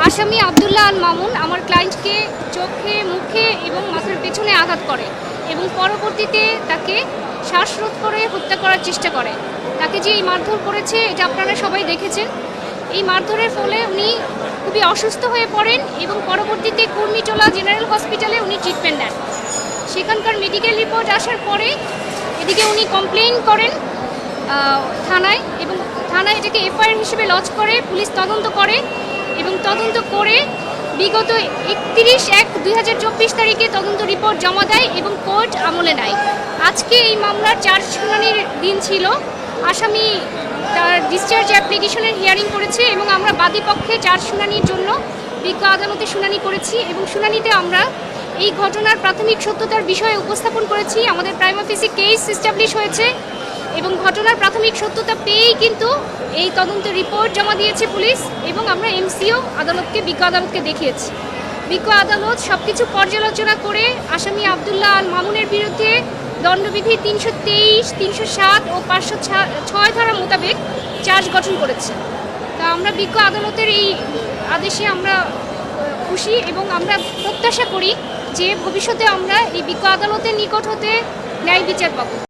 আসামি আব্দুল্লাহ আল মামুন আমার ক্লায়েন্টকে চোখে, মুখে এবং মাথার পেছনে আঘাত করে এবং পরবর্তীতে তাকে শ্বাসরোধ করে হত্যা করার চেষ্টা করে। তাকে যে এই মারধর করেছে এটা আপনারা সবাই দেখেছেন। এই মারধরের ফলে উনি খুবই অসুস্থ হয়ে পড়েন এবং পরবর্তীতে কুর্মিটোলা জেনারেল হসপিটালে উনি ট্রিটমেন্ট নেন। সেখানকার মেডিকেল রিপোর্ট আসার পরে এদিকে উনি কমপ্লেইন করেন থানায় এবং থানায় এটাকে এফআইআর হিসেবে লজ করে, পুলিশ তদন্ত করে এবং তদন্ত করে বিগত 31/1/2024 তারিখে তদন্ত রিপোর্ট জমা দেয় এবং কোর্ট আমলে নেয়। আজকে এই মামলার 4 শুনানির দিন ছিল। আসামি তার ডিসচার্জ অ্যাপ্লিকেশনের হিয়ারিং করেছে এবং আমরা বাদী পক্ষে 4 শুনানির জন্য বিজ্ঞ আদালতে শুনানি করেছি এবং শুনানিতে আমরা এই ঘটনার প্রাথমিক সত্যতার বিষয়ে উপস্থাপন করেছি। আমাদের প্রাইমা ফেসি কেস এস্টাবলিশ হয়েছে এবং ঘটনার প্রাথমিক সত্যতা পেয়েই কিন্তু এই তদন্ত রিপোর্ট জমা দিয়েছে পুলিশ এবং আমরা এমসিও আদালতকে, বিজ্ঞ আদালতকে দেখিয়েছি। বিজ্ঞ আদালত সব কিছু পর্যালোচনা করে আসামি আব্দুল্লাহ আল মামুনের বিরুদ্ধে দণ্ডবিধি 323, 307 ও 506 ধারা মোতাবেক চার্জ গঠন করেছে। তা আমরা বিজ্ঞ আদালতের এই আদেশে আমরা খুশি এবং আমরা প্রত্যাশা করি যে ভবিষ্যতে আমরা এই বিজ্ঞ আদালতের নিকট হতে ন্যায় বিচার পাব।